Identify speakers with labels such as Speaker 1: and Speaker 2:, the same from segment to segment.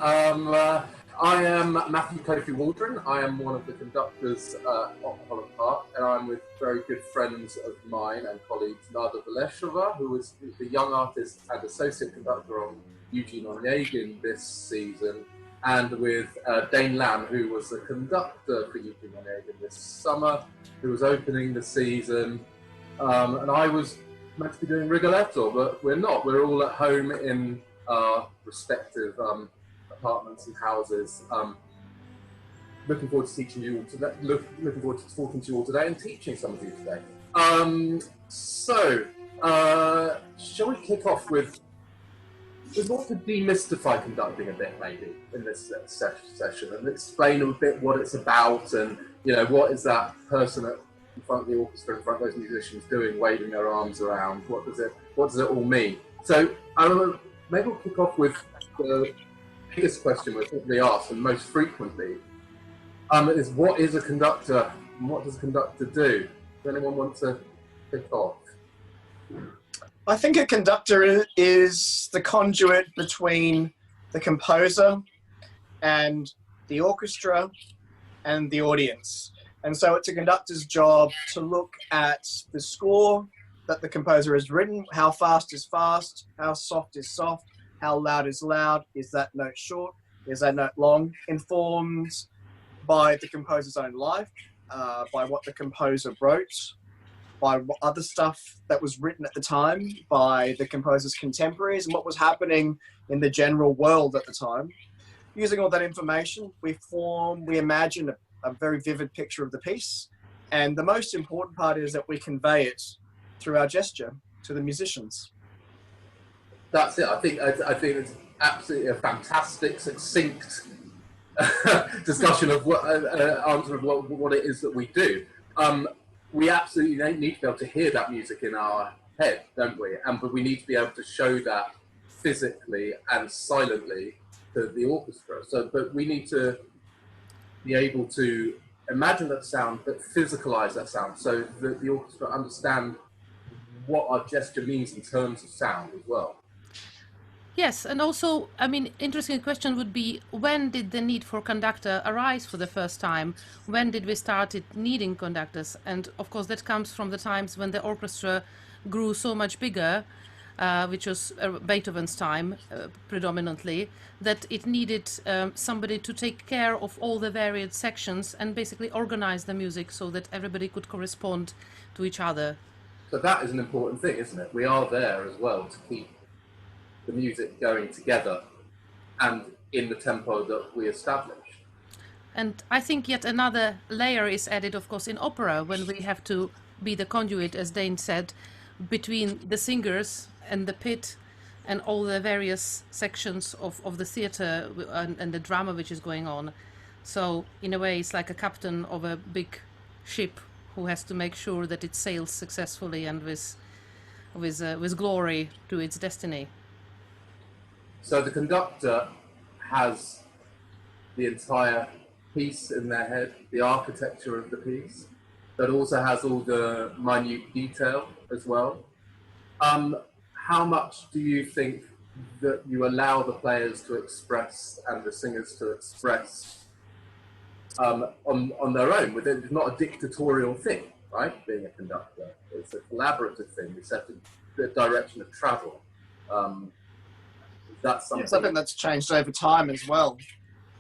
Speaker 1: I am Matthew Kofi Waldren. I am one of the conductors at Opera Holland Park, and I'm with very good friends of mine and colleagues, Lada Valešová, who is the young artist and associate conductor on Eugene Onegin this season, and with Dane, who was the conductor for Eugene Onegin this summer, who was opening the season, and I was meant to be doing Rehearsal, but we're not. We're all at home in our respective apartments and houses. Looking forward to teaching you all today. Looking forward to talking to you all today and teaching some of you today. Shall we kick off with what to demystify conducting a bit, maybe, in this session, and explain a bit what it's about, and what is that person in front of the orchestra, in front of those musicians doing, waving their arms around? What does it all mean? So maybe we'll kick off with the biggest question we're probably asked and most frequently, is what is a conductor and what does a conductor do? Does anyone want to kick off?
Speaker 2: I think a conductor is the conduit between the composer and the orchestra and the audience. And so it's a conductor's job to look at the score that the composer has written, how fast is fast, how soft is soft, how loud is loud, is that note short, is that note long, informed by the composer's own life, by what the composer wrote, by other stuff that was written at the time, by the composer's contemporaries and what was happening in the general world at the time. Using all that information, we imagine a very vivid picture of the piece. And the most important part is that we convey it through our gesture to the musicians.
Speaker 1: That's it. I think it's absolutely a fantastic, succinct discussion of answer of what it is that we do. We absolutely need to be able to hear that music in our head, don't we? But we need to be able to show that physically and silently to the orchestra. But we need to be able to imagine that sound, but physicalize that sound, so that the orchestra understand what our gesture means in terms of sound as well.
Speaker 3: Yes, and also, interesting question would be, when did the need for conductor arise for the first time? When did we start needing conductors? And of course, that comes from the times when the orchestra grew so much bigger, which was Beethoven's time predominantly, that it needed somebody to take care of all the varied sections and basically organize the music so that everybody could correspond to each other.
Speaker 1: So that is an important thing, isn't it? We are there as well to keep the music going together and in the tempo that we establish.
Speaker 3: And I think yet another layer is added, of course, in opera, when we have to be the conduit, as Dane said, between the singers and the pit and all the various sections of the theatre and the drama which is going on. So in a way, it's like a captain of a big ship who has to make sure that it sails successfully and with glory to its destiny.
Speaker 1: So the conductor has the entire piece in their head, the architecture of the piece, but also has all the minute detail as well. How much do you think that you allow the players to express and the singers to express on their own? It's not a dictatorial thing, right? Being a conductor, it's a collaborative thing. We set the direction of travel. That's something
Speaker 2: that's changed over time as well.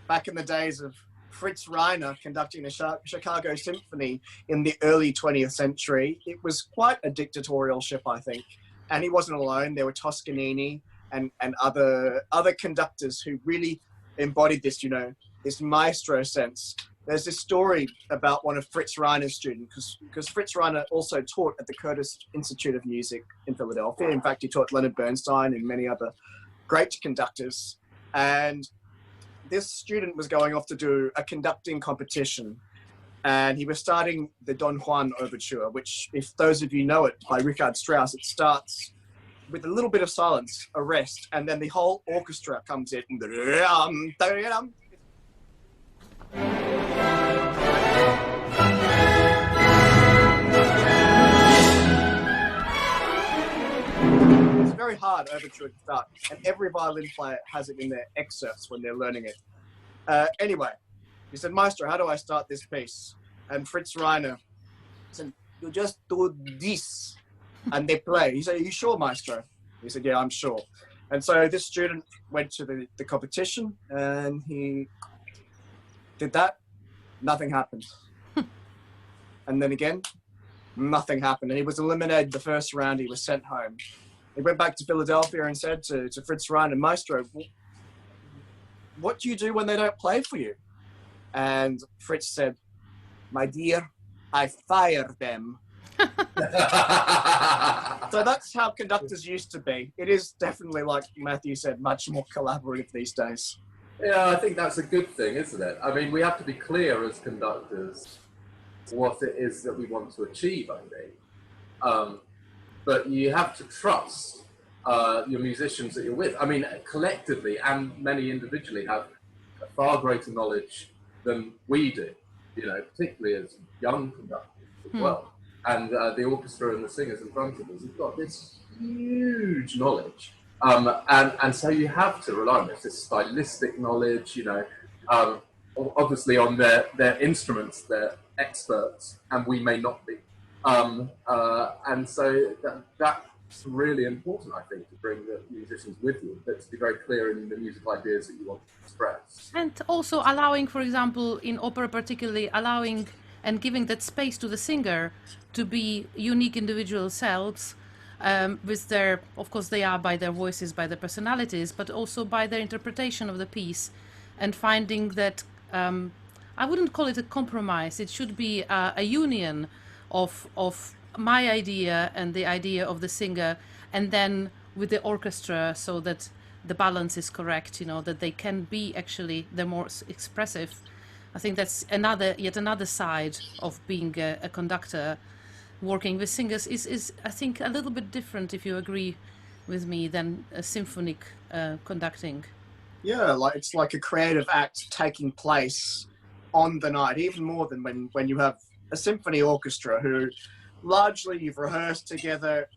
Speaker 2: Back in the days of Fritz Reiner conducting the Chicago Symphony in the early 20th century, it was quite a dictatorial ship, I think. And he wasn't alone. There were Toscanini and other conductors who really embodied this, this maestro sense. There's this story about one of Fritz Reiner's students, because Fritz Reiner also taught at the Curtis Institute of Music in Philadelphia. In fact, he taught Leonard Bernstein and many other great conductors. And this student was going off to do a conducting competition. And he was starting the Don Juan Overture, which, if those of you know it, by Richard Strauss, it starts with a little bit of silence, a rest, and then the whole orchestra comes in. very hard overture at the start, and every violin player has it in their excerpts when they're learning it. Anyway, he said, "Maestro, how do I start this piece?" And Fritz Reiner said, "You just do this," and they play. He said, "Are you sure, Maestro?" He said, "Yeah, I'm sure." And so this student went to the competition, and he did that. Nothing happened. And then again, nothing happened. And he was eliminated the first round. He was sent home. He went back to Philadelphia and said to Fritz Reiner, "Maestro, what do you do when they don't play for you?" And Fritz said, "My dear, I fire them." So that's how conductors used to be. It is definitely, like Matthew said, much more collaborative these days.
Speaker 1: Yeah, I think that's a good thing, isn't it? I mean, we have to be clear as conductors what it is that we want to achieve, I think. But you have to trust your musicians that you're with. I mean, collectively and many individually have a far greater knowledge than we do, you know, particularly as young conductors as well. And the orchestra and the singers in front of us have got this huge knowledge. And so you have to rely on this stylistic knowledge, you know, obviously on their instruments, they're experts, and we may not be. And so that's really important, I think, to bring the musicians with you, but to be very clear in the musical ideas that you want to express.
Speaker 3: And also allowing, for example, in opera particularly, allowing and giving that space to the singer to be unique individual selves, with their, of course, they are by their voices, by their personalities, but also by their interpretation of the piece, and finding that, I wouldn't call it a compromise, it should be a union of my idea and the idea of the singer, and then with the orchestra, so that the balance is correct, you know, that they can be actually the more expressive. I think that's yet another side of being a conductor. Working with singers is I think a little bit different, if you agree with me, than a symphonic conducting.
Speaker 2: Yeah, like it's like a creative act taking place on the night, even more than when you have a symphony orchestra who largely you've rehearsed together.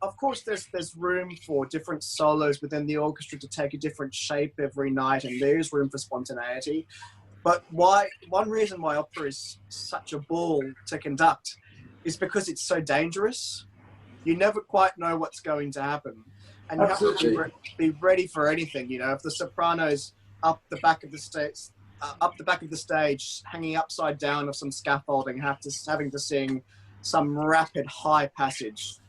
Speaker 2: Of course there's room for different solos within the orchestra to take a different shape every night, and there's room for spontaneity. But one reason why opera is such a ball to conduct is because it's so dangerous. You never quite know what's going to happen. And you
Speaker 1: Absolutely.
Speaker 2: have to be ready for anything. You know, if the soprano's up the back of the stage, hanging upside down of some scaffolding, having to sing some rapid high passage,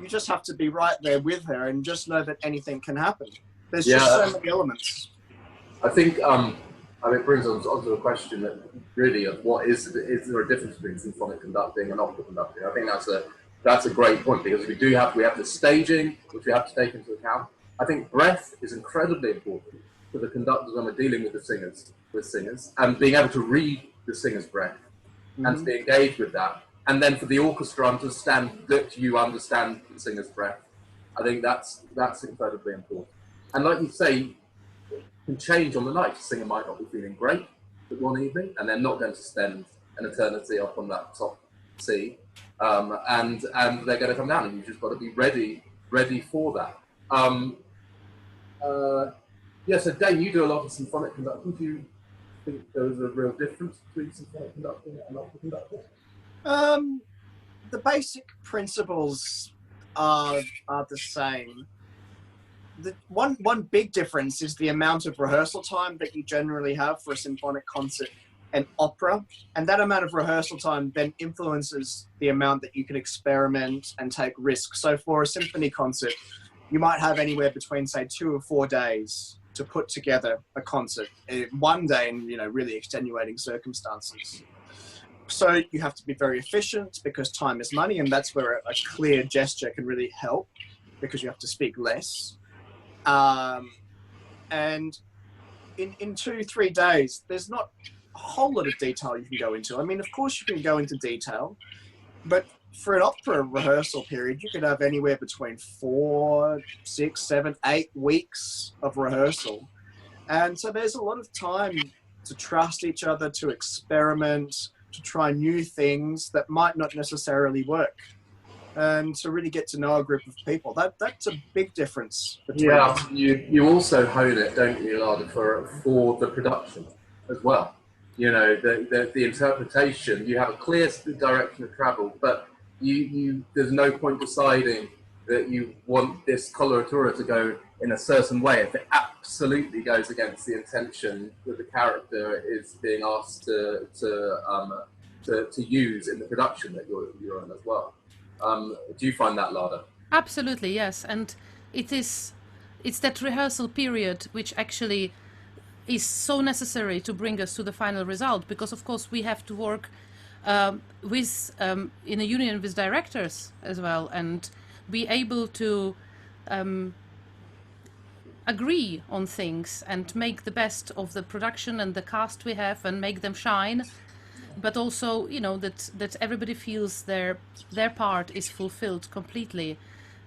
Speaker 2: you just have to be right there with her and just know that anything can happen. There's just so many elements.
Speaker 1: I think it brings us onto a question that really of what is there a difference between symphonic conducting and opera conducting? I think that's a great point, because we have the staging, which we have to take into account. I think breath is incredibly important for the conductors when we're dealing with singers, and being able to read the singer's breath and to be engaged with that. And then for the orchestra to understand that you understand the singer's breath. I think that's incredibly important. And like you say, it can change on the night. The singer might not be feeling great one evening, and they're not going to spend an eternity up on that top C, and they're going to come down, and you've just got to be ready for that. So Dane, you do a lot of symphonic conducting. Do you think there is a real difference between symphonic conducting and opera conducting?
Speaker 2: The basic principles are the same. The one big difference is the amount of rehearsal time that you generally have for a symphonic concert and opera, and that amount of rehearsal time then influences the amount that you can experiment and take risks. So for a symphony concert, you might have anywhere between, say, 2 or 4 days to put together a concert. One day in, really extenuating circumstances. So you have to be very efficient because time is money, and that's where a clear gesture can really help, because you have to speak less. And in 2-3 days, there's not a whole lot of detail you can go into. I mean, of course you can go into detail, but for an opera rehearsal period, you could have anywhere between 4, 6, 7, 8 weeks of rehearsal. And so there's a lot of time to trust each other, to experiment, to try new things that might not necessarily work. and to really get to know a group of people. That's a big difference between
Speaker 1: Yeah, you also hone it, don't you, Lada, for the production as well. You know, the interpretation, you have a clear direction of travel, but there's no point deciding that you want this coloratura to go in a certain way if it absolutely goes against the intention that the character is being asked to use in the production that you're in as well. Do you find that, Lada?
Speaker 3: Absolutely, yes. And it's that rehearsal period which actually is so necessary to bring us to the final result, because of course we have to work in a union with directors as well, and be able to agree on things and make the best of the production and the cast we have and make them shine, but also, you know, that everybody feels their part is fulfilled completely.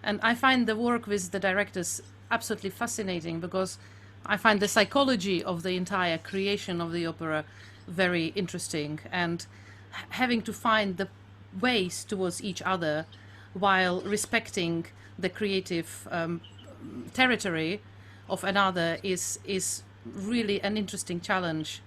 Speaker 3: And I find the work with the directors absolutely fascinating, because I find the psychology of the entire creation of the opera very interesting, and having to find the ways towards each other while respecting the creative territory of another is really an interesting challenge.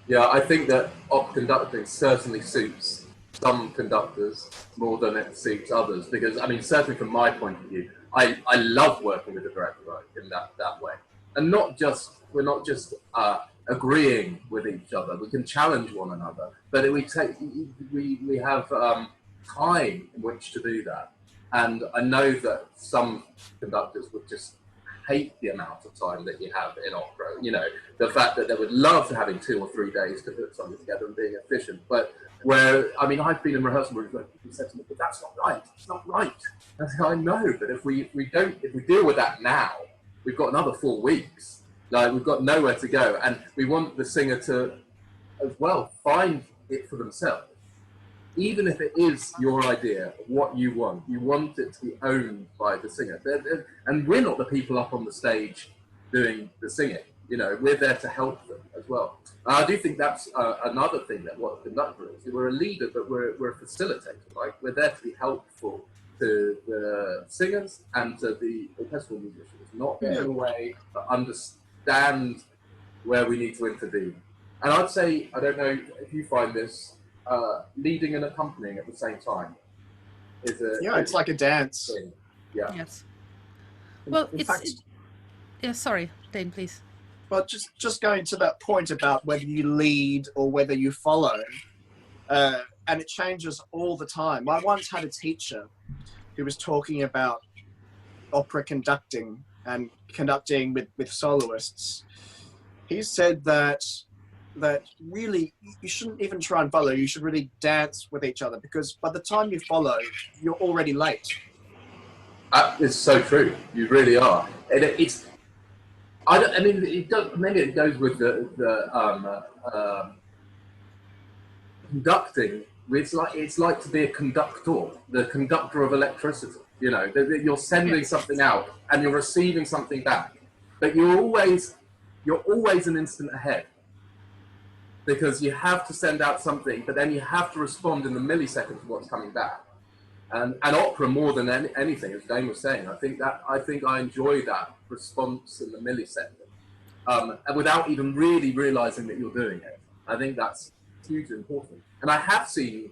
Speaker 1: Yeah, I think that op conducting certainly suits some conductors more than it suits others, because, I mean, certainly from my point of view, I love working with the director in that way. And we're not just agreeing with each other. We can challenge one another, but we have time in which to do that. And I know that some conductors would just hate the amount of time that you have in opera. You know, the fact that they would love to having 2 or 3 days to put something together and being efficient. But I mean, I've been in rehearsal rooms where people said to me, "But that's not right. It's not right." I said, "I know, but if we deal with that now, we've got another 4 weeks. Like, we've got nowhere to go, and we want the singer to, as well, find it for themselves. Even if it is your idea of what you want it to be owned by the singer. And we're not the people up on the stage doing the singing. You know, we're there to help them as well. I do think that's another thing that what a conductor is. We're a leader, but we're a facilitator, right? We're there to be helpful to the singers and to the orchestral musicians, not in a way to understand where we need to intervene. And I'd say, I don't know if you find this, leading and accompanying at the same time is
Speaker 2: it's like a dance.
Speaker 1: Thing. Yeah.
Speaker 3: Yes. Well,
Speaker 2: in fact,
Speaker 3: sorry, Dane, please.
Speaker 2: Well, just going to that point about whether you lead or whether you follow, and it changes all the time. I once had a teacher who was talking about opera conducting and conducting with soloists. He said that really you shouldn't even try and follow. You should really dance with each other, because by the time you follow, you're already late.
Speaker 1: That is so true. You really are. It's. I mean, it does. Maybe it goes with the conducting. It's like to be a conductor, the conductor of electricity. You know, you're sending something out and you're receiving something back, but you're always an instant ahead, because you have to send out something, but then you have to respond in the millisecond to what's coming back. And opera, more than anything, as Dane was saying, I think I enjoy that response in the millisecond, and without even really realizing that you're doing it. I think that's hugely important. And I have seen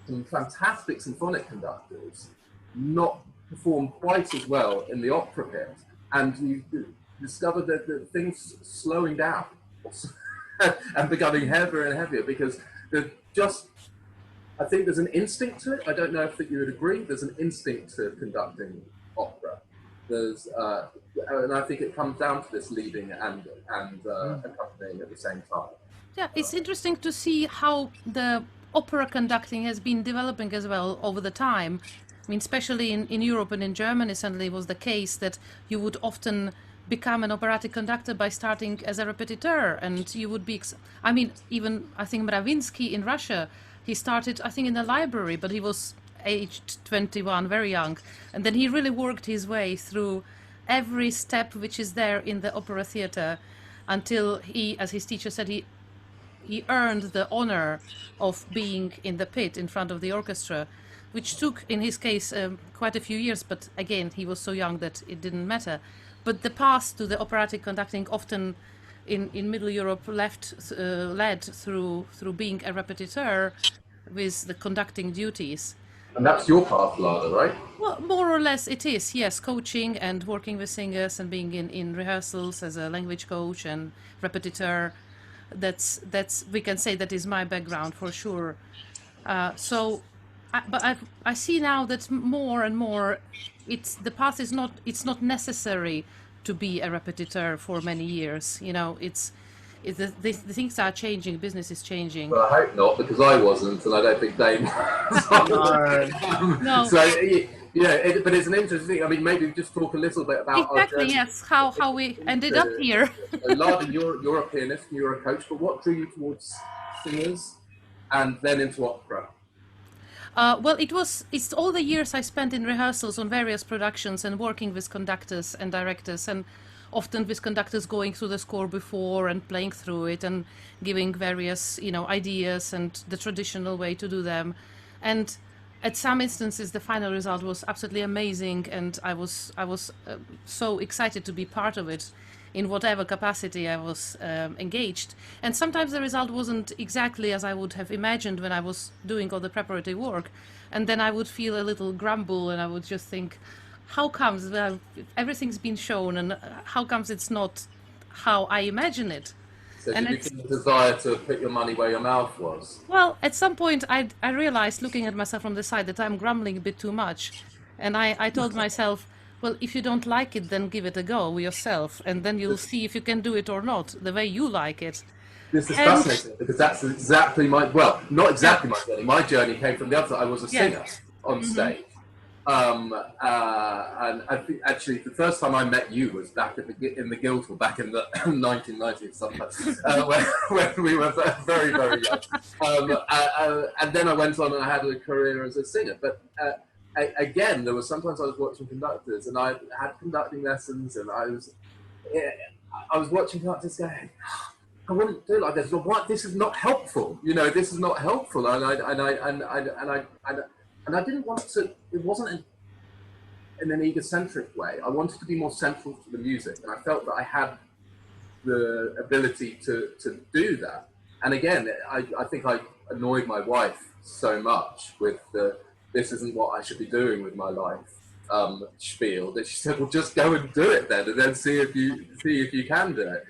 Speaker 1: some fantastic symphonic conductors not perform quite as well in the opera pit, and you discover that things slowing down and becoming heavier and heavier, because I think there's an instinct to it. I don't know if you would agree. There's an instinct to conducting opera. And I think it comes down to this leading and accompanying at the same time.
Speaker 3: Yeah, it's interesting to see how the opera conducting has been developing as well over the time. I mean, especially in Europe and in Germany, certainly was the case that you would often become an operatic conductor by starting as a repetiteur, and you would be. I mean, even I think Mravinsky in Russia. He started, I think, in the library, but he was aged 21, very young. And then he really worked his way through every step which is there in the opera theatre, until he, as his teacher said, he earned the honor of being in the pit in front of the orchestra. which took, in his case, quite a few years, but again, he was so young that it didn't matter. But the path to the operatic conducting often in Middle Europe led through being a repetiteur with the conducting duties.
Speaker 1: And that's your path, Lada, right?
Speaker 3: Well, more or less it is, yes. Coaching and working with singers and being in rehearsals as a language coach and repetiteur. That's we can say that is my background for sure. But I see now that more and more, the path is not. It's not necessary to be a repetiteur for many years. You know, the things are changing. Business is changing.
Speaker 1: Well, I hope not, because I wasn't, and I don't think Dane was.
Speaker 3: No.
Speaker 1: So yeah, but it's an interesting thing. I mean, maybe just talk a little bit about
Speaker 3: exactly. Yes, how we ended up here.
Speaker 1: Lada, you're a pianist, you're a coach, but what drew you towards singers and then into opera?
Speaker 3: Well, it's all the years I spent in rehearsals on various productions and working with conductors and directors, and often with conductors going through the score before and playing through it and giving various, ideas and the traditional way to do them. And at some instances, the final result was absolutely amazing, and I was so excited to be part of it in whatever capacity I was engaged. And sometimes the result wasn't exactly as I would have imagined when I was doing all the preparatory work. And then I would feel a little grumble, and I would just think, how comes everything's been shown, and how comes it's not how I imagine it?
Speaker 1: So did you get the desire to put your money where your mouth was?
Speaker 3: Well, at some point I realized, looking at myself from the side, that I'm grumbling a bit too much. And I told myself, well, if you don't like it, then give it a go yourself, and then you'll see if you can do it or not, the way you like it.
Speaker 1: This is fascinating, because that's exactly not exactly my journey. My journey came from the other side. I was a singer on stage. And I think actually the first time I met you was back in the Guildhall, back in the 1990s, when we were very, very young. And then I went on and I had a career as a singer. But again, there was sometimes I was watching conductors, and I had conducting lessons, and I was watching conductors going, I wouldn't do it like this. Well, what? This is not helpful. This is not helpful. And I didn't want to. It wasn't in an egocentric way. I wanted to be more central to the music, and I felt that I had the ability to do that. And again, I think I annoyed my wife so much with the "this isn't what I should be doing with my life" spiel, that she said, "Well, just go and do it then, and then see if you can do it."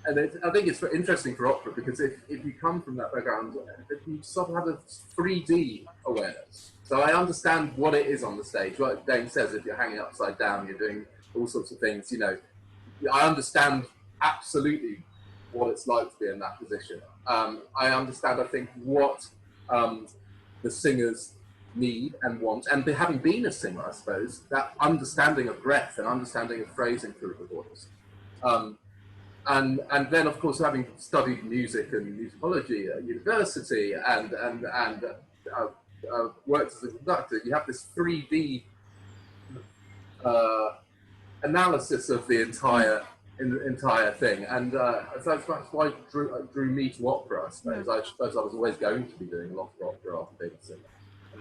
Speaker 1: I think it's interesting for opera, because if you come from that background, you sort of have a 3D awareness. So I understand what it is on the stage. Like Dane says, if you're hanging upside down, you're doing all sorts of things. I understand absolutely what it's like to be in that position. I understand, I think, what the singers need and want, and having been a singer, I suppose, that understanding of breath and understanding of phrasing through the voice. And then, of course, having studied music and musicology at university and worked as a conductor, you have this 3D analysis of the entire thing. And so that's why it drew me to opera, I suppose. I suppose I was always going to be doing a lot of opera after being a singer.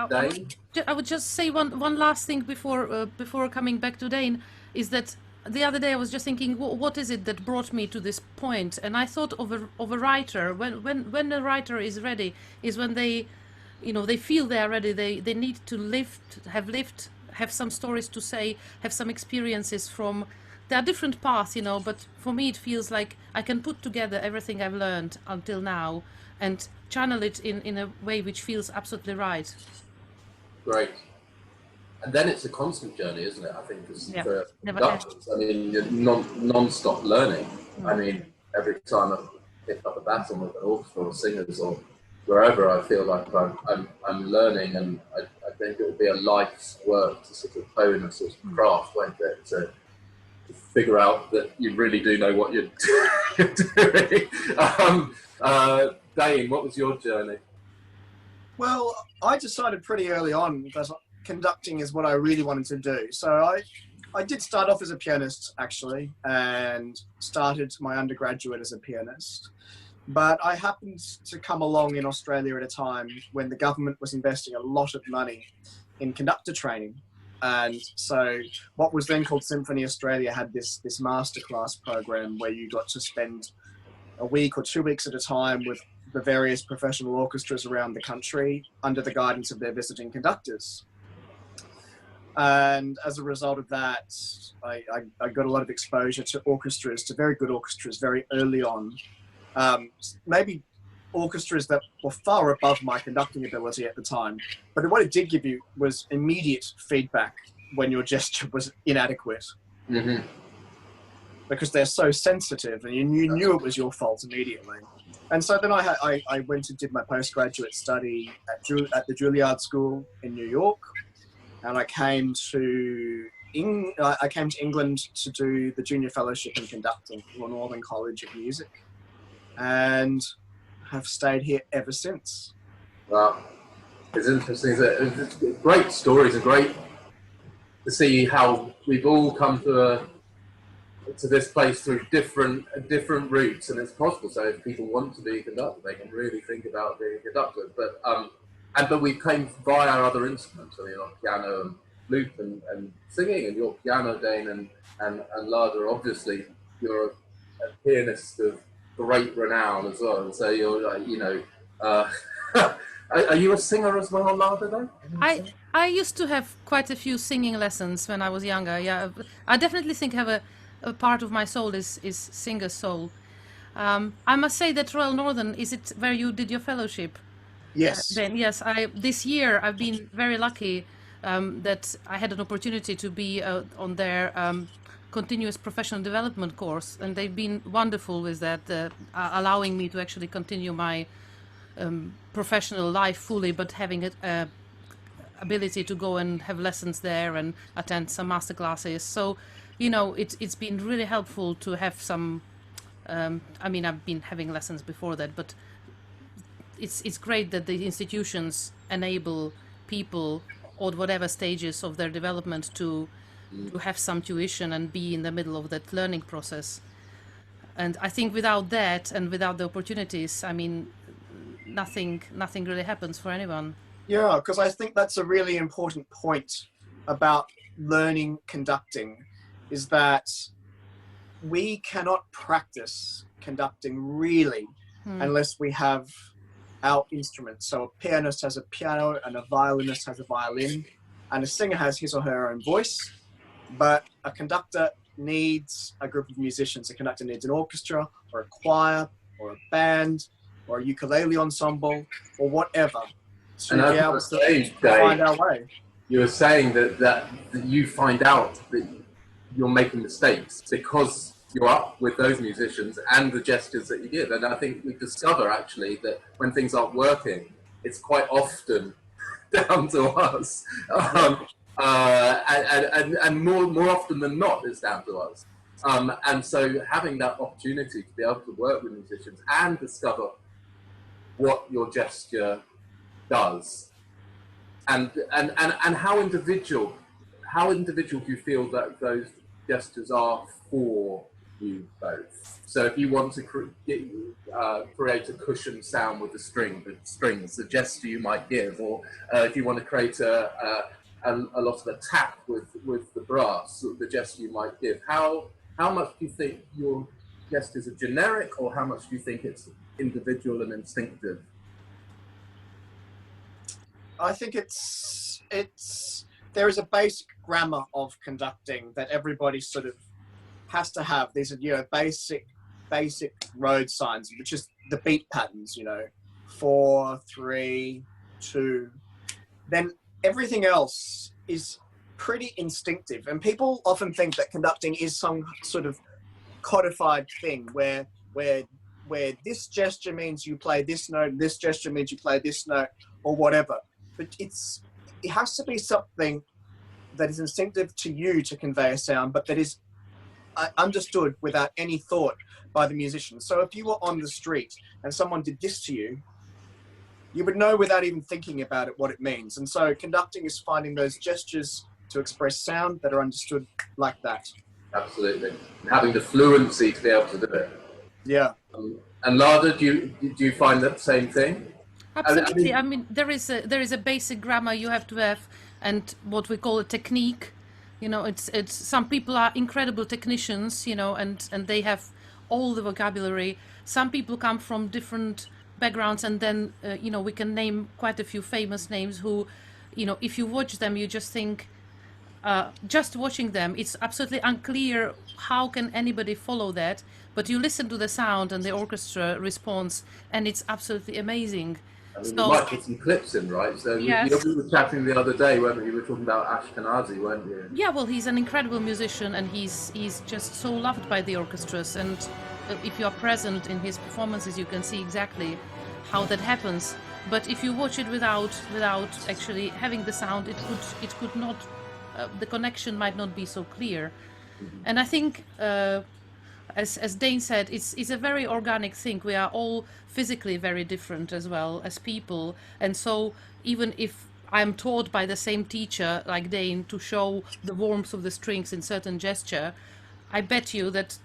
Speaker 1: Dane?
Speaker 3: I would just say one last thing before coming back to Dane, is that the other day I was just thinking, what is it that brought me to this point? And I thought of a writer. When a writer is ready, is when they feel they are ready. They need to have some stories to say, have some experiences from. There are different paths, but for me it feels like I can put together everything I've learned until now and channel it in a way which feels absolutely right.
Speaker 1: Great. And then it's a constant journey, isn't it? I think for conductors. I mean, you're non-stop learning. I mean, every time I pick up a baton with an orchestra or singers or wherever, I feel like I'm learning, and I think it will be a life's work to sort of hone a sort of craft, won't it? To figure out that you really do know what you're doing. Dane, what was your journey?
Speaker 2: Well, I decided pretty early on that conducting is what I really wanted to do. So I did start off as a pianist, actually, and started my undergraduate as a pianist. But I happened to come along in Australia at a time when the government was investing a lot of money in conductor training. And so what was then called Symphony Australia had this masterclass program where you got to spend a week or 2 weeks at a time with the various professional orchestras around the country under the guidance of their visiting conductors. And as a result of that, I got a lot of exposure to orchestras, to very good orchestras very early on. Maybe orchestras that were far above my conducting ability at the time. But what it did give you was immediate feedback when your gesture was inadequate. Mm-hmm. Because they're so sensitive and you knew it was your fault immediately. And so then I went and did my postgraduate study at the Juilliard School in New York. And I came to England to do the junior fellowship in conducting at the Northern College of Music, and have stayed here ever since.
Speaker 1: Wow, it's interesting. It's great stories and great to see how we've all come to this place through different routes, and it's possible. So if people want to be a conductor, they can really think about being a conductor. But we came via other instruments. I mean, like piano and flute and singing, and your piano, Dane, and Lada. Obviously, you're a pianist of great renown as well. So you're are you a singer as well, Lada? Then
Speaker 3: I used to have quite a few singing lessons when I was younger. Yeah, I definitely think I have a part of my soul is singer soul. I must say that Royal Northern, is it where you did your fellowship?
Speaker 2: Yes.
Speaker 3: Then yes, this year I've been very lucky that I had an opportunity to be on their continuous professional development course, and they've been wonderful with that, allowing me to actually continue my professional life fully, but having a ability to go and have lessons there and attend some master classes. So, it's been really helpful to have some. I mean, I've been having lessons before that, but it's great that the institutions enable people at whatever stages of their development to have some tuition and be in the middle of that learning process. And I think without that and without the opportunities, I mean, nothing really happens for anyone.
Speaker 2: Yeah, because I think that's a really important point about learning conducting, is that we cannot practice conducting really unless we have our instruments. So a pianist has a piano, and a violinist has a violin, and a singer has his or her own voice. But a conductor needs a group of musicians. A conductor needs an orchestra or a choir or a band or a ukulele ensemble or whatever to be able to find our way.
Speaker 1: You were saying that you find out that you're making mistakes because you're up with those musicians and the gestures that you give. And I think we discover actually that when things aren't working, it's quite often down to us. And more often than not, it's down to us. And so having that opportunity to be able to work with musicians and discover what your gesture does, and how individual do you feel that those gestures are for you both? So if you want to create a cushion sound with the strings, the gesture you might give, or if you want to create a lot of attack with the brass, the gesture you might give, how much do you think your gestures are generic, or how much do you think it's individual and instinctive?
Speaker 2: I think there is a basic grammar of conducting that everybody sort of has to have. These are basic road signs, which is the beat patterns, 4, 3, 2. Then everything else is pretty instinctive, and people often think that conducting is some sort of codified thing where this gesture means you play this note, this gesture means you play this note, or whatever. But it has to be something that is instinctive to you to convey a sound, but that is understood without any thought by the musician. So if you were on the street and someone did this to you, you would know without even thinking about it what it means. And so conducting is finding those gestures to express sound that are understood like that.
Speaker 1: Absolutely. And having the fluency to be able to do it.
Speaker 2: Yeah.
Speaker 1: And Lada, do you find that same thing?
Speaker 3: Absolutely. I mean, there is a basic grammar you have to have, and what we call a technique. You know, it's some people are incredible technicians, you know, and they have all the vocabulary. Some people come from different backgrounds, and then you know, we can name quite a few famous names who, you know, if you watch them, you just think, just watching them, it's absolutely unclear how can anybody follow that. But you listen to the sound and the orchestra response, and it's absolutely amazing.
Speaker 1: I mean,
Speaker 3: So,
Speaker 1: you might put some clips in, right? So
Speaker 3: yes.
Speaker 1: we were chatting the other day, weren't we? You were talking about Ashkenazi, weren't you?
Speaker 3: Yeah, well, he's an incredible musician, and he's just so loved by the orchestras. And if you are present in his performances, you can see exactly how that happens. But if you watch it without actually having the sound, it could not. The connection might not be so clear. And I think, as Dane said, it's a very organic thing. We are all physically very different as well as people, and so even if I'm taught by the same teacher like Dane to show the warmth of the strings in certain gesture, I bet you that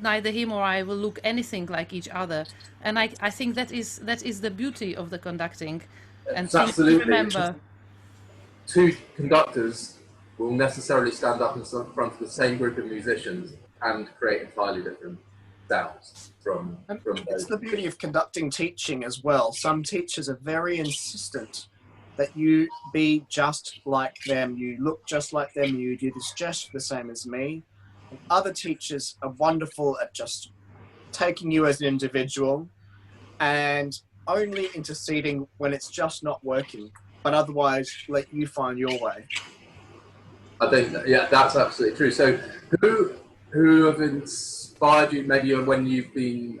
Speaker 3: neither him or I will look anything like each other. And I think that is the beauty of the conducting. And
Speaker 1: It's absolutely.
Speaker 3: Remember,
Speaker 1: two conductors will necessarily stand up in front of the same group of musicians and create entirely different sounds from
Speaker 2: It's
Speaker 1: those.
Speaker 2: the beauty of conducting teaching as well. Some teachers are very insistent that you be just like them, you look just like them, you do this just the same as me. And other teachers are wonderful at just taking you as an individual and only interceding when it's just not working, but otherwise let you find your way.
Speaker 1: I think, yeah, that's absolutely true. So who have inspired you, maybe when you've been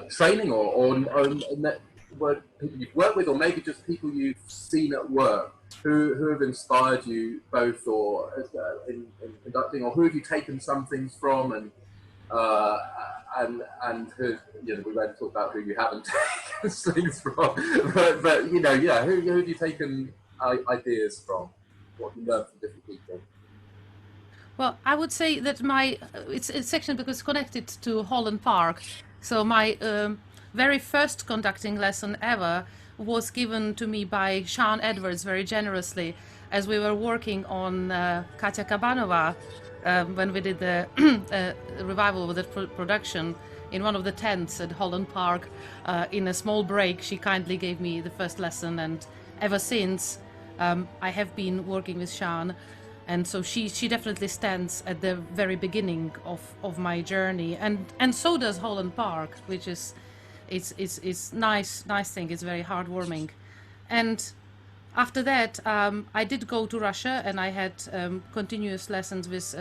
Speaker 1: training or people you've worked with, or maybe just people you've seen at work, who have inspired you both or in conducting, or who have you taken some things from, and who, you know, we won't talk about who you haven't taken things from, but you know, yeah, who have you taken ideas from, what you learned from different people?
Speaker 3: well, I would say that it's actually because it's connected to Holland Park. So my very first conducting lesson ever was given to me by Sean Edwards very generously, as we were working on Katya Kabanova when we did the revival of the production in one of the tents at Holland Park. In a small break, she kindly gave me the first lesson, and ever since I have been working with Sean. And so she definitely stands at the very beginning of my journey, and so does Holland Park, which is it's nice thing. It's very heartwarming. And after that, I did go to Russia, and I had continuous lessons with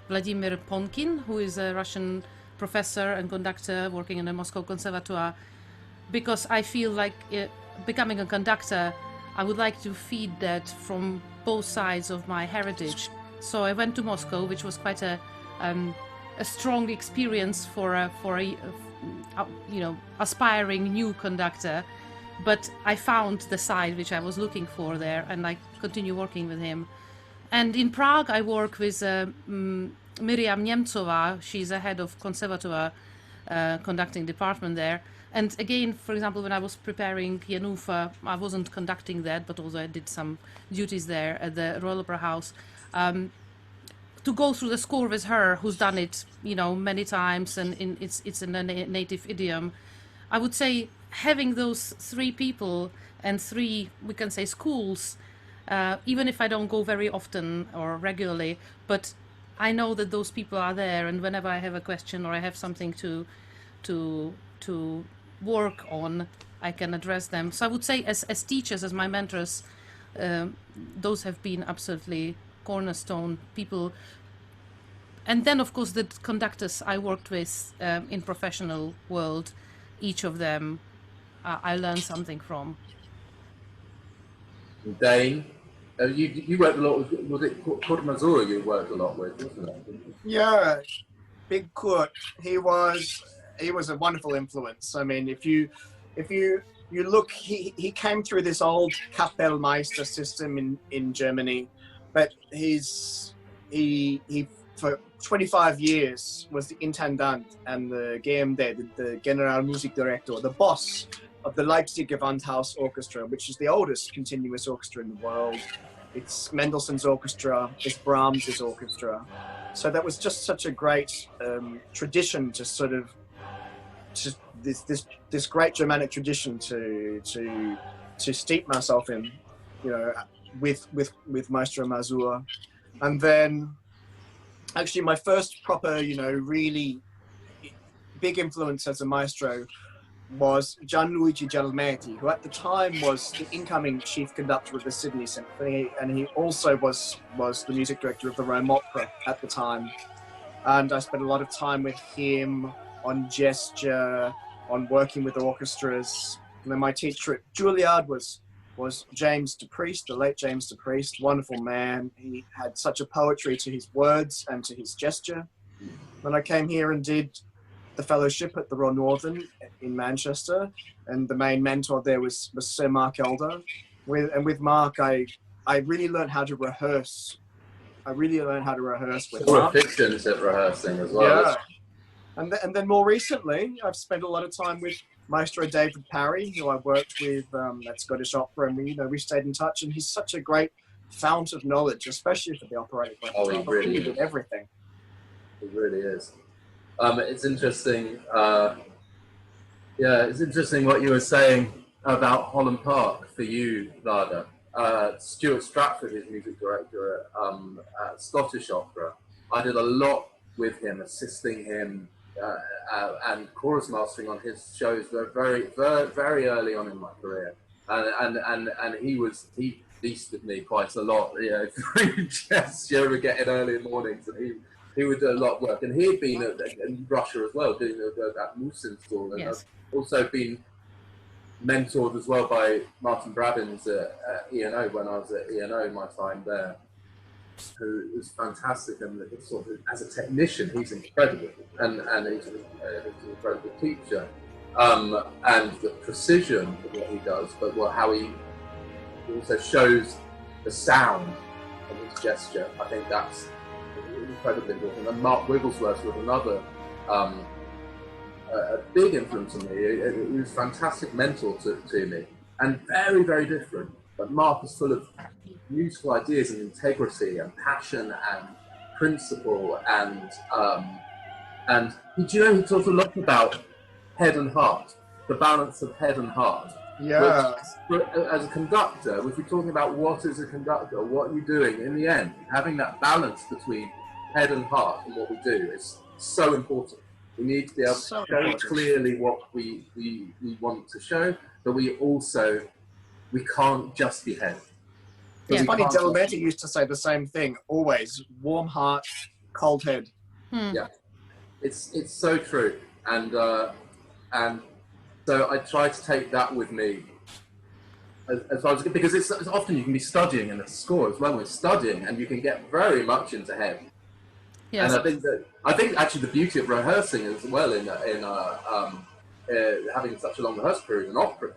Speaker 3: Vladimir Ponkin, who is a Russian professor and conductor working in the Moscow Conservatoire, because I feel like becoming a conductor, I would like to feed that from both sides of my heritage. So I went to Moscow, which was quite a strong experience for a you know, aspiring new conductor. But I found the side which I was looking for there, and I continue working with him. And in Prague, I work with Miriam Nemtsova. She's a head of conservatoire conducting department there. And again, for example, when I was preparing Janufa, I wasn't conducting that, but also I did some duties there at the Royal Opera House. To go through the score with her, who's done it, you know, many times, and it's in a native idiom. I would say having those three people and three, we can say, schools, even if I don't go very often or regularly, but I know that those people are there, and whenever I have a question or I have something to work on, I can address them. So I would say as teachers, as my mentors, those have been absolutely cornerstone people. And then of course the conductors I worked with in professional world, each of them I learned something from.
Speaker 1: Dane, you worked a lot with, was it Kurt Mazur you worked a lot with, wasn't it?
Speaker 2: Yeah, Big Kurt, he was a wonderful influence. I mean, if you look, he came through this old Kapellmeister system in Germany, but he for 25 years was the intendant and the GMD, the Generalmusikdirektor, the boss of the Leipzig Gewandhaus Orchestra, which is the oldest continuous orchestra in the world. It's Mendelssohn's orchestra, it's Brahms's orchestra. So that was just such a great tradition to sort of, this great Germanic tradition to steep myself in, you know, with Maestro Mazur. And then actually my first proper, you know, really big influence as a maestro was Gianluigi Gelmetti, who at the time was the incoming chief conductor of the Sydney Symphony, and he also was the music director of the Rome Opera at the time. And I spent a lot of time with him on gesture, on working with orchestras. And then my teacher at Juilliard was James de Priest, the late James de Priest, wonderful man. He had such a poetry to his words and to his gesture. Then I came here and did the fellowship at the Royal Northern in Manchester, and the main mentor there was Sir Mark Elder. With Mark, I really learned how to rehearse. I really learned how to rehearse with Mark.
Speaker 1: Proficient at rehearsing as well.
Speaker 2: Yeah. And then more recently, I've spent a lot of time with Maestro David Parry, who I worked with at Scottish Opera, and we stayed in touch. And he's such a great fount of knowledge, especially for the operatic repertoire.
Speaker 1: Oh, he really
Speaker 2: did everything.
Speaker 1: He really is. It's interesting. It's interesting what you were saying about Holland Park for you, Lada. Stuart Stratford, his music director at Scottish Opera. I did a lot with him, assisting him and chorus mastering on his shows very, very, very early on in my career. And he feasted me quite a lot, you know, through gesture. We get in early mornings, and he would do a lot of work. And he had been in Russia as well, doing that Musin school, and
Speaker 3: Yes.
Speaker 1: also been mentored as well by Martin Brabbins at E&O when I was at E&O in my time there, who was fantastic. And sort of, as a technician, he's incredible, and he's an incredible teacher. And the precision of what he does, but how he also shows the sound of his gesture. I think that's incredibly important. And Mark Wigglesworth was another a big influence on me. He was a fantastic mentor to me, and very, very different. But Mark is full of useful ideas and integrity and passion and principle, and he talks a lot about head and heart, the balance of head and heart.
Speaker 2: Yeah.
Speaker 1: Which, as a conductor, if we're talking about what is a conductor, what are you doing in the end, having that balance between head and heart and what we do is so important. We need to be able to show clearly what we want to show, but we can't just be head.
Speaker 2: It's funny, Gelmetti used to say the same thing, always, warm heart, cold head.
Speaker 1: Yeah, it's so true. And so I try to take that with me as far as, because it's often you can be studying in a score as well. We're studying, and you can get very much into head. Yes. And I think actually the beauty of rehearsing as well in having such a long rehearsal period in opera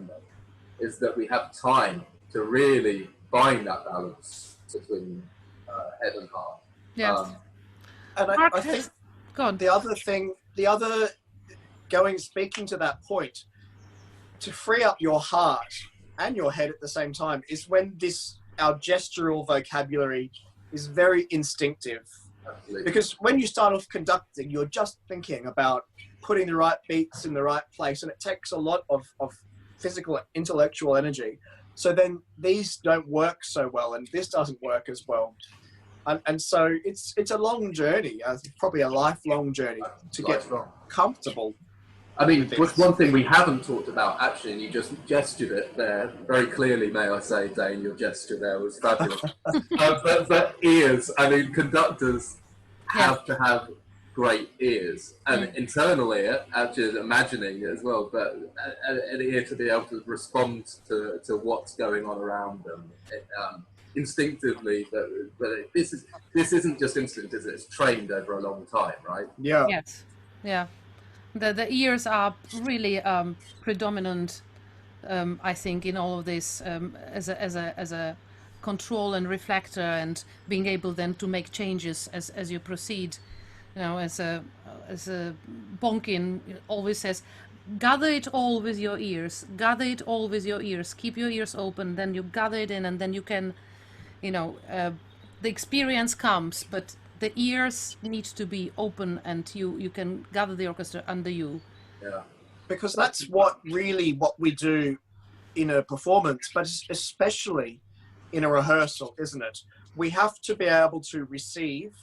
Speaker 1: is that we have time to really find that balance between head and heart.
Speaker 3: Yes.
Speaker 2: And I think speaking to that point, to free up your heart and your head at the same time is when our gestural vocabulary is very instinctive.
Speaker 1: Absolutely.
Speaker 2: Because when you start off conducting, you're just thinking about putting the right beats in the right place, and it takes a lot of physical, intellectual energy. So then these don't work so well, and this doesn't work as well. And so it's a long journey, probably a lifelong journey to get comfortable.
Speaker 1: I mean, one thing we haven't talked about, actually, and you just gestured it there very clearly, may I say, Dane, your gesture there was fabulous. But ears, I mean, conductors have to have great ears, and internal ear, actually imagining it as well, but an ear to be able to respond to what's going on around them instinctively. But this isn't just instinctive, it's trained over a long time, right?
Speaker 2: Yeah.
Speaker 3: Yes. Yeah. The ears are really predominant, I think, in all of this as a control and reflector, and being able then to make changes as you proceed. You know, as a Bonkin always says, gather it all with your ears. Gather it all with your ears. Keep your ears open. Then you gather it in, and then you can, you know, the experience comes, but the ears need to be open, and you can gather the orchestra under you.
Speaker 1: Yeah.
Speaker 2: Because that's what we do in a performance, but especially in a rehearsal, isn't it? We have to be able to receive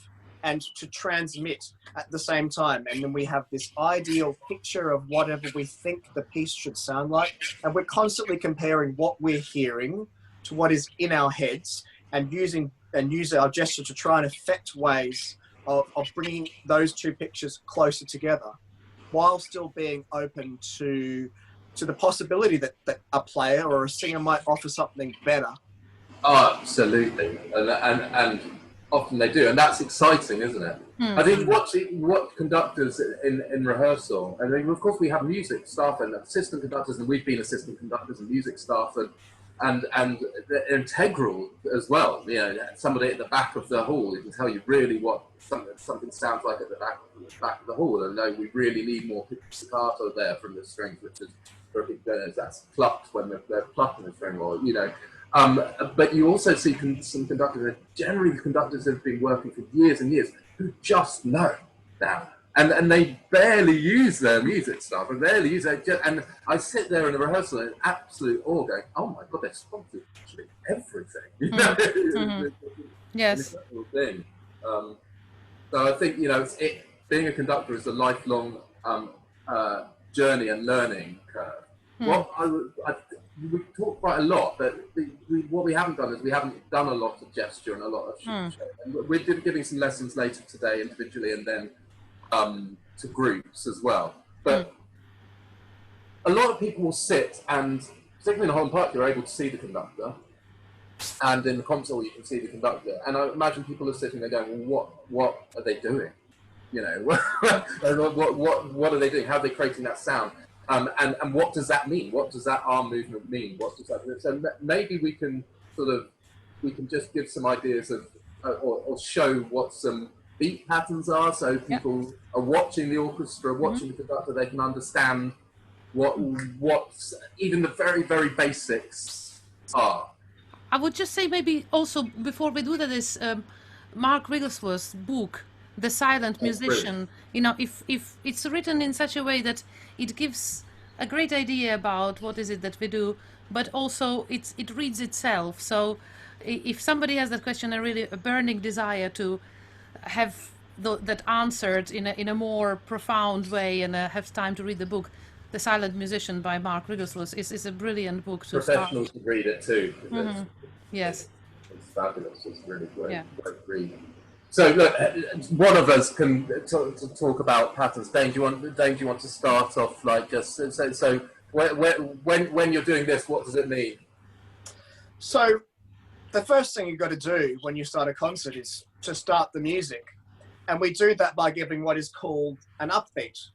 Speaker 2: and to transmit at the same time. And then we have this ideal picture of whatever we think the piece should sound like. And we're constantly comparing what we're hearing to what is in our heads, and use our gesture to try and affect ways of bringing those two pictures closer together, while still being open to the possibility that a player or a singer might offer something better.
Speaker 1: Oh, absolutely, and often they do, and that's exciting, isn't it? I think what conductors in rehearsal, and then of course we have music staff and assistant conductors, and we've been assistant conductors and music staff, and they're integral as well. You know, somebody at the back of the hall who can tell you really what something sounds like at the back of the hall, and know we really need more staccato there from the strings, which is that's plucked when they're plucking the string, or you know. But you also see some conductors, generally the conductors have been working for years and years, who just know now. And they barely use their music stuff, and barely use it. And I sit there in a rehearsal in absolute awe, going, "Oh my God, they're sponsored literally everything." You know?
Speaker 3: Yes.
Speaker 1: Thing. So I think, you know, being a conductor is a lifelong journey and learning curve. We talk quite a lot, but what we haven't done is we haven't done a lot of gesture and a lot of show. And we're giving some lessons later today individually, and then to groups as well. But a lot of people will sit, and particularly in the Holland Park, you're able to see the conductor, and in the concert hall you can see the conductor. And I imagine people are sitting there going, well, what are they doing? You know, what are they doing? How are they creating that sound? And what does that mean? What does that arm movement mean? What does that mean? So maybe we can just give some ideas of, or show what some beat patterns are, so people are watching the orchestra, watching the conductor, they can understand what even the very, very basics are.
Speaker 3: I would just say maybe also, before we do that, is Mark Wigglesworth's book, The Silent Musician. You know, if it's written in such a way that it gives a great idea about what is it that we do, but also it reads itself. So if somebody has that question, a burning desire to have that answered in a more profound way, and have time to read the book, The Silent Musician by Mark Wigglesworth is a brilliant book to
Speaker 1: Professionals can read it too.
Speaker 3: Yes.
Speaker 1: It's fabulous. It's really great read. So look, one of us can talk about patterns. Dane, do you want to start off, like, just so when you're doing this, what does it mean?
Speaker 2: So the first thing you've got to do when you start a concert is to start the music. And we do that by giving what is called an upbeat.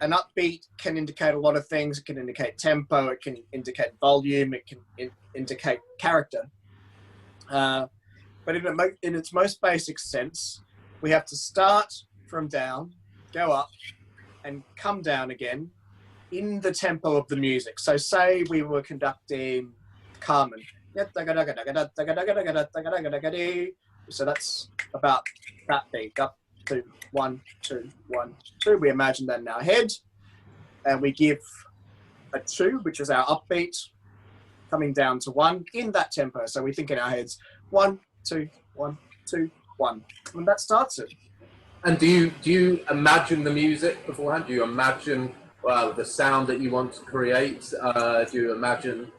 Speaker 2: An upbeat can indicate a lot of things. It can indicate tempo, it can indicate volume, it can indicate character. But in its most basic sense, we have to start from down, go up, and come down again in the tempo of the music. So say we were conducting Carmen. So that's about that beat, up to 1, 2, 1, 2. We imagine that in our head, and we give a 2, which is our upbeat, coming down to 1 in that tempo. So we think in our heads, 1, 2, 1, 2, 1, and that starts it.
Speaker 1: And do you imagine the music beforehand? Do you imagine the sound that you want to create? Do you imagine?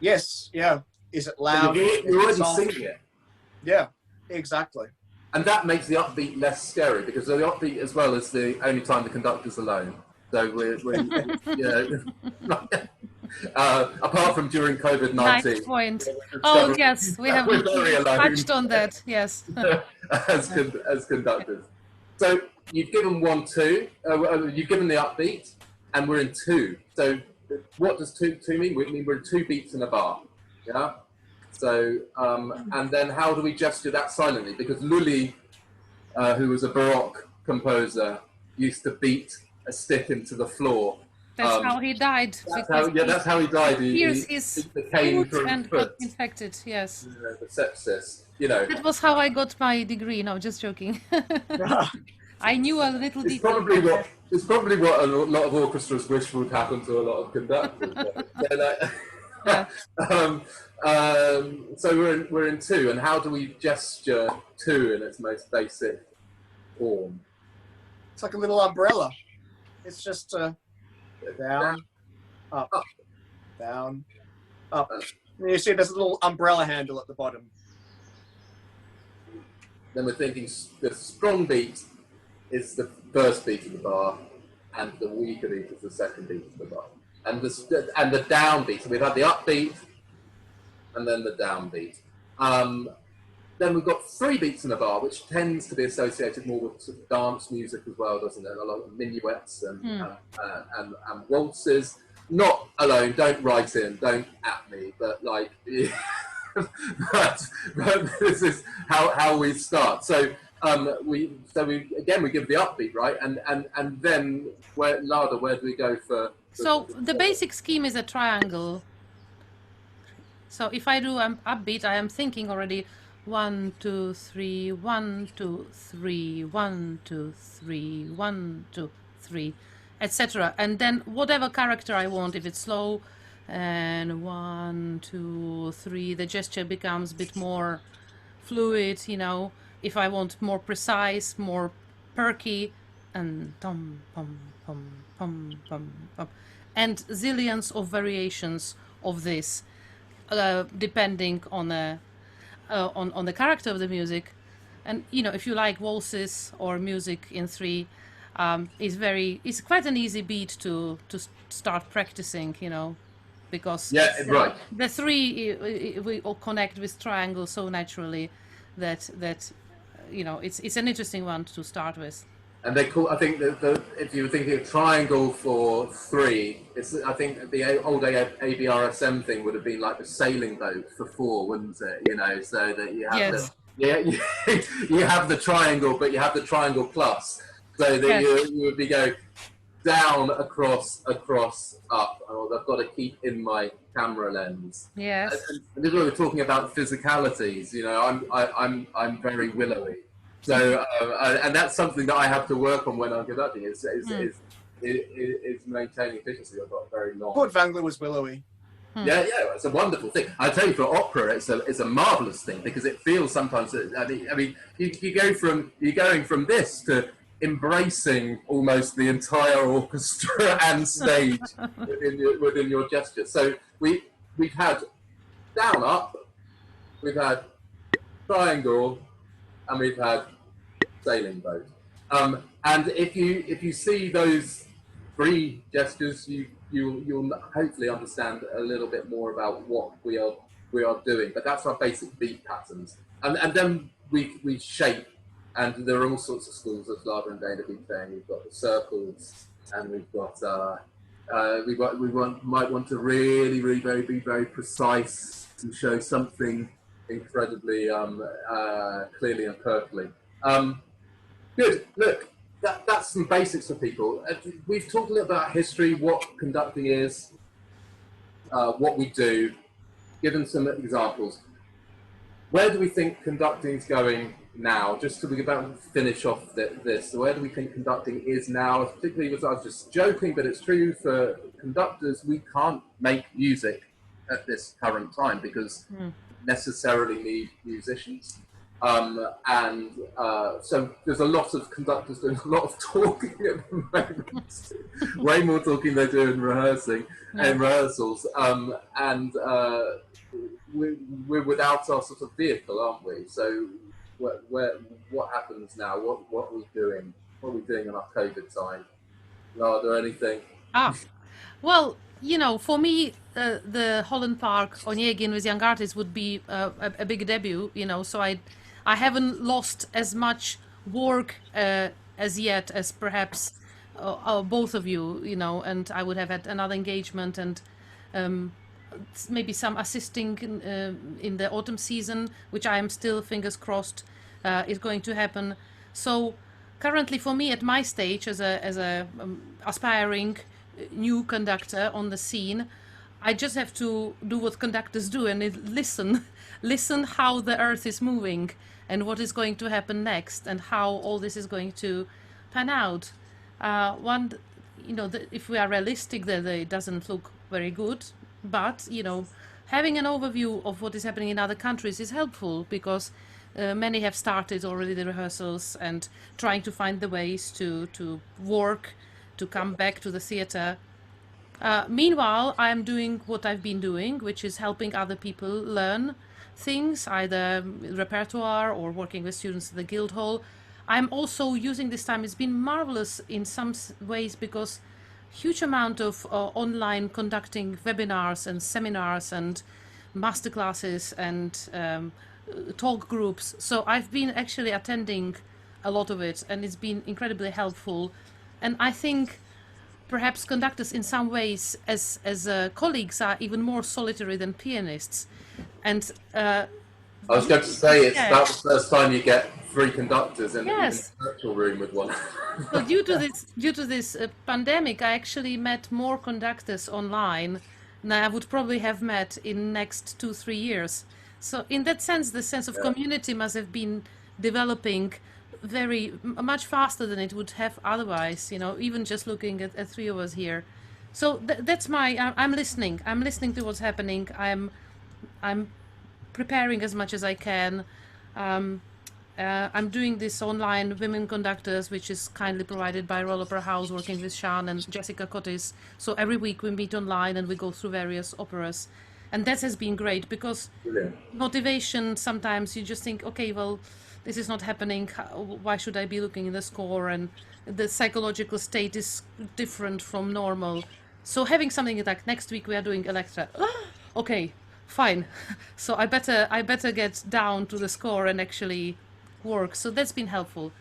Speaker 2: Yes. Yeah. Is it loud?
Speaker 1: You're already singing it.
Speaker 2: Yeah. Exactly.
Speaker 1: And that makes the upbeat less scary, because the upbeat as well is the only time the conductor's alone. So we're apart from during COVID-19.
Speaker 3: Nice point. Oh yes, we have touched on that. Yes.
Speaker 1: as conductors. So you've given 1, 2. You've given the upbeat, and we're in 2. So what does 2 mean? We mean we're in 2 beats in a bar. Yeah. So, and then how do we gesture that silently? Because Lully, who was a Baroque composer, used to beat a stick into the floor.
Speaker 3: That's how he died.
Speaker 1: That's how he died.
Speaker 3: His
Speaker 1: beat the cane
Speaker 3: foot and
Speaker 1: foot.
Speaker 3: got infected. Yes.
Speaker 1: The sepsis. You know.
Speaker 3: That was how I got my degree. No, just joking. I knew a little
Speaker 1: It's
Speaker 3: detail.
Speaker 1: probably what a lot of orchestras wish would happen to a lot of conductors. So we're in two, and how do we gesture two in its most basic form?
Speaker 2: It's like a little umbrella. It's just down, up, down, up. And you see there's a little umbrella handle at the bottom.
Speaker 1: Then we're thinking the strong beat is the first beat of the bar, and the weaker beat is the second beat of the bar. And the downbeat. So we've had the upbeat, and then the downbeat. Then we've got three beats in the bar, which tends to be associated more with sort of dance music as well, doesn't it? A lot of minuets and waltzes. Not alone. Don't write in. Don't at me. But like, but this is how we start. So we give the upbeat, right? And then Lada, where do we go for?
Speaker 3: So the basic scheme is a triangle. So if I do upbeat, I am thinking already 1, 2, 3, 1, 2, 3, 1, 2, 3, 1, 2, 3, etc. And then whatever character I want, if it's slow, and 1, 2, 3, the gesture becomes a bit more fluid, you know. If I want more precise, more perky, and tom, pom, pom, pom, pom, pom, and zillions of variations of this, depending on the character of the music. And you know, if you like waltzes or music in 3, it's quite an easy beat to start practicing, you know, because
Speaker 1: right.
Speaker 3: The 3 we all connect with triangle so naturally that you know, it's an interesting one to start with.
Speaker 1: And they call, I think if you were thinking of triangle for 3, I think the old ABRSM thing would have been like the sailing boat for 4, wouldn't it? You know, so that you have you have the triangle, but you have the triangle plus, so that you would be going down, across, up. Oh, I've got to keep in my camera lens.
Speaker 3: Yes.
Speaker 1: And this is where we're talking about physicalities. You know, I'm very willowy. So, and that's something that I have to work on when I'm conducting. Is maintaining efficiency. I've got very long.
Speaker 2: Port Vangler was willowy.
Speaker 1: Yeah, it's a wonderful thing. I tell you, for opera, it's a marvelous thing because it feels sometimes. I mean, you're going from this to embracing almost the entire orchestra and stage within your gesture. So we've had down, up, we've had triangle, and we've had sailing boat. And if you see those 3 gestures, you'll hopefully understand a little bit more about what we are doing. But that's our basic beat patterns, and then we shape. And there are all sorts of schools, as Lada and Dane have been saying. We've got the circles, and we've got might want to really be very precise and show something incredibly clearly and perkily. Good. Look, that's some basics for people. We've talked a little about history, what conducting is, what we do, given some examples. Where do we think conducting is going now? Just to be about to finish off this, where do we think conducting is now? Particularly, I was just joking, but it's true for conductors. We can't make music at this current time because necessarily need musicians. So there's a lot of conductors doing a lot of talking at the moment. Way more talking they do in rehearsals. We're without our sort of vehicle, aren't we? So what happens now? What are we doing? What are we doing in our COVID time? Are there anything?
Speaker 3: Well, you know, for me, the Holland Park Onegin with young artists would be a big debut. You know, so I haven't lost as much work as yet as perhaps both of you. You know, and I would have had another engagement and maybe some assisting in the autumn season, which I am still, fingers crossed, is going to happen. So currently for me at my stage as a aspiring new conductor on the scene, I just have to do what conductors do and listen how the earth is moving and what is going to happen next and how all this is going to pan out. If we are realistic, that it doesn't look very good, but having an overview of what is happening in other countries is helpful because many have started already the rehearsals and trying to find the ways to work, to come back to the theatre. Meanwhile, I'm doing what I've been doing, which is helping other people learn things, either repertoire or working with students at the Guildhall. I'm also using this time, it's been marvelous in some ways because huge amount of online conducting webinars and seminars and masterclasses and talk groups. So I've been actually attending a lot of it and it's been incredibly helpful. And I think perhaps conductors in some ways as colleagues are even more solitary than pianists. And
Speaker 1: I was going to say it's about the first time you get 3 conductors in a virtual room with one.
Speaker 3: So due to this pandemic, I actually met more conductors online than I would probably have met in next 2-3 years. So in that sense, the sense of community must have been developing much faster than it would have otherwise, even just looking at 3 of us here. So that's I'm listening to what's happening. I'm preparing as much as I can. I'm doing this online Women Conductors, which is kindly provided by Royal Opera House, working with Sian and Jessica Cottis. So every week we meet online and we go through various operas. And that has been great because motivation, sometimes you just think, okay, well, this is not happening. Why should I be looking in the score? And the psychological state is different from normal. So having something like next week we are doing Electra. Okay, fine. So I better get down to the score and actually work. So that's been helpful.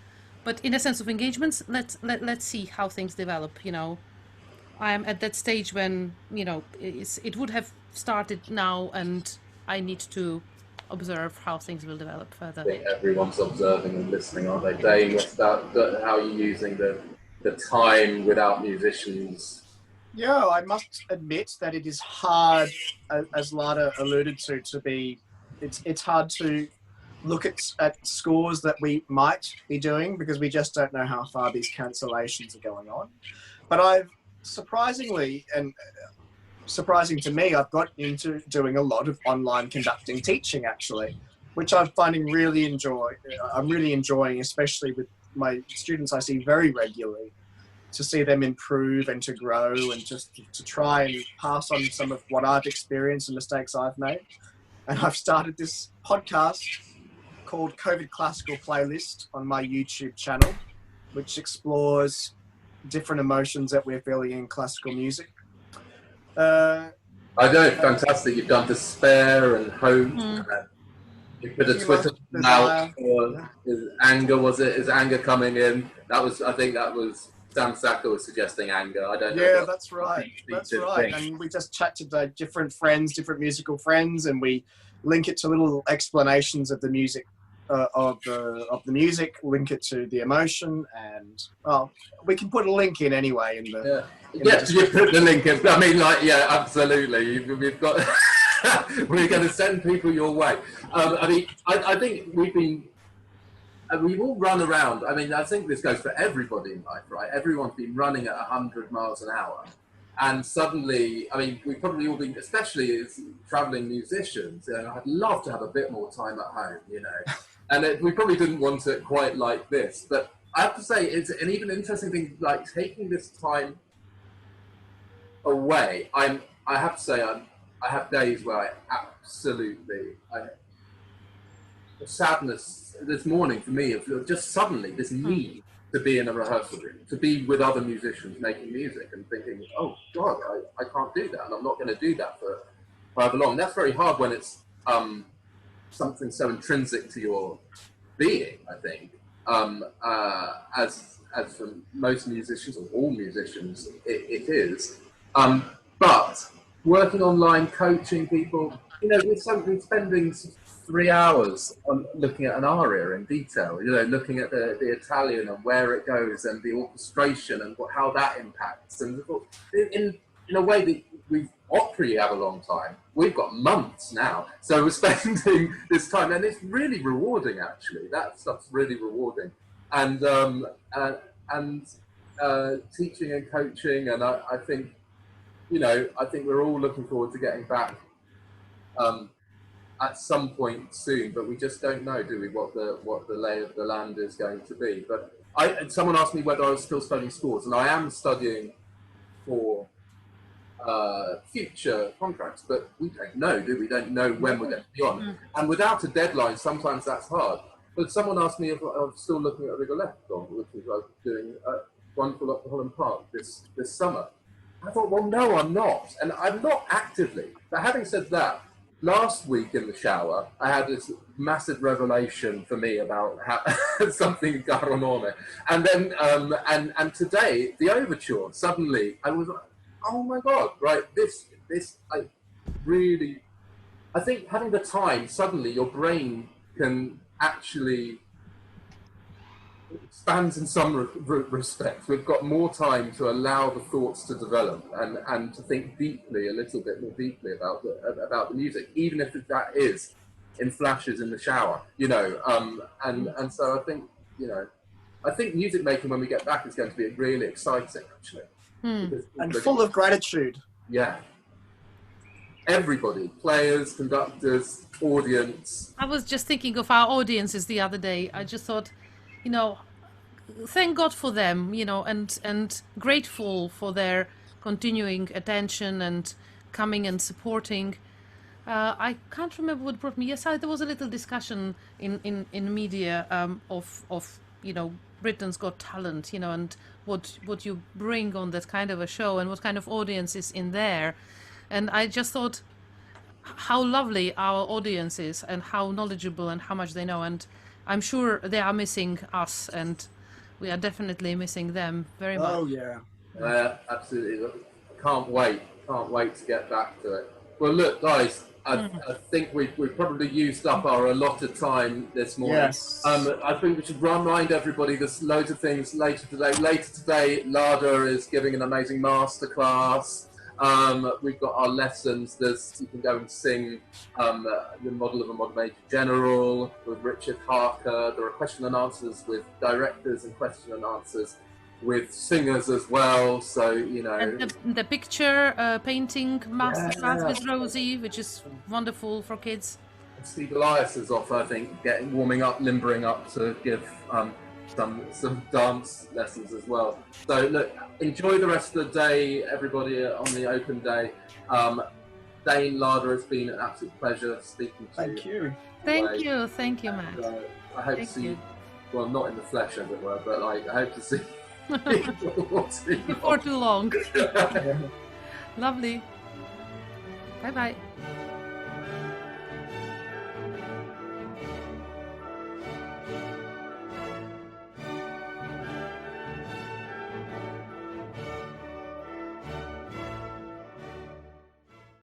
Speaker 3: But in a sense of engagements, let's see how things develop. I am at that stage when it would have started now, and I need to observe how things will develop further.
Speaker 1: I think everyone's observing and listening, aren't they? Dane, what's that? How are you using the time without musicians?
Speaker 2: Yeah, I must admit that it is hard, as Lada alluded to be. It's hard to look at scores that we might be doing because we just don't know how far these cancellations are going on. But I've surprisingly, and surprising to me, I've got into doing a lot of online conducting teaching actually, which I'm finding I'm really enjoying, especially with my students I see very regularly, to see them improve and to grow and just to try and pass on some of what I've experienced and mistakes I've made. And I've started this podcast called COVID Classical Playlist on my YouTube channel, which explores different emotions that we're feeling in classical music.
Speaker 1: I know, fantastic. You've done Despair and Hope. You put a Twitter out for Anger, was it? Is Anger coming in? I think that was Sam Saka was suggesting Anger. I don't know.
Speaker 2: Yeah, that's right. That's right. And we just chat to different musical friends, and we link it to little explanations of the music, of the music, link it to the emotion, and we can put a link in anyway. In the
Speaker 1: you put the link in. I mean, absolutely. We've got. We're going to send people your way. I think we've all run around. I mean, I think this goes for everybody in life, right? Everyone's been running at 100 miles an hour. And suddenly, we've probably all been, especially as traveling musicians, I'd love to have a bit more time at home, And we probably didn't want it quite like this. But I have to say, it's an even interesting thing, like taking this time away. I have to say, I have days where I absolutely, the sadness this morning for me of just suddenly this need to be in a rehearsal room, to be with other musicians making music and thinking, oh God, I can't do that and I'm not going to do that for however long. That's very hard when it's something so intrinsic to your being, I think. As for most musicians or all musicians, it is. But working online, coaching people. You know, we're spending 3 hours on looking at an aria in detail. You know, looking at the Italian and where it goes and the orchestration and how that impacts. And in a way that opera you have a long time. We've got months now, so we're spending this time, and it's really rewarding. Actually, that stuff's really rewarding, and teaching and coaching, and I think, you know, I think we're all looking forward to getting back at some point soon, but we just don't know, do we, what the lay of the land is going to be. But someone asked me whether I was still studying scores, and I am studying for future contracts, but we don't know, do we? Don't know when we're going to be on. And without a deadline, sometimes that's hard. But someone asked me if I'm still looking at Rigoletto, which is I was doing at wonderful Opera Holland Park this summer. I thought, well, no, I'm not. And I'm not actively. But having said that, last week in the shower, I had this massive revelation for me about how something Garonone. And then, and today, the overture, suddenly, I was like, oh my God, right, this, I really, I think having the time, suddenly your brain can actually expands in some respects. We've got more time to allow the thoughts to develop and to think deeply, a little bit more deeply about the music, even if that is in flashes in the shower, you know. And so I think, you know, I think music making when we get back is going to be really exciting, actually.
Speaker 2: And full of gratitude.
Speaker 1: Yeah. Everybody, players, conductors, audience.
Speaker 3: I was just thinking of our audiences the other day. I just thought, you know, thank God for them, you know, and grateful for their continuing attention and coming and supporting. I can't remember what brought me. Yes, there was a little discussion in media of you know, Britain's Got Talent, you know, and what you bring on that kind of a show and what kind of audience is in there. And I just thought how lovely our audience is and how knowledgeable and how much they know. And I'm sure they are missing us, and we are definitely missing them very much.
Speaker 2: Oh, yeah.
Speaker 1: Absolutely. Can't wait to get back to it. Well, look, guys, I think we've probably used up our allotted time this morning.
Speaker 2: Yes.
Speaker 1: I think we should remind everybody there's loads of things later today. Later today, Lada is giving an amazing masterclass. We've got our lessons. You can go and sing the model of a modern major general with Richard Harker. There are question and answers with directors and question and answers with singers as well. So, you know.
Speaker 3: And the picture painting masterclass with Rosie, which is wonderful for kids.
Speaker 1: Steve Elias is off, I think, warming up, limbering up to give some dance lessons as well. So look, enjoy the rest of the day, everybody, on the open day. Dane, Lada, it's been an absolute pleasure speaking to you.
Speaker 3: Thank you, Matt.
Speaker 1: I hope to see you, well, not in the flesh, as it were, but like, I hope to see you
Speaker 3: before too long. Lovely. Bye-bye.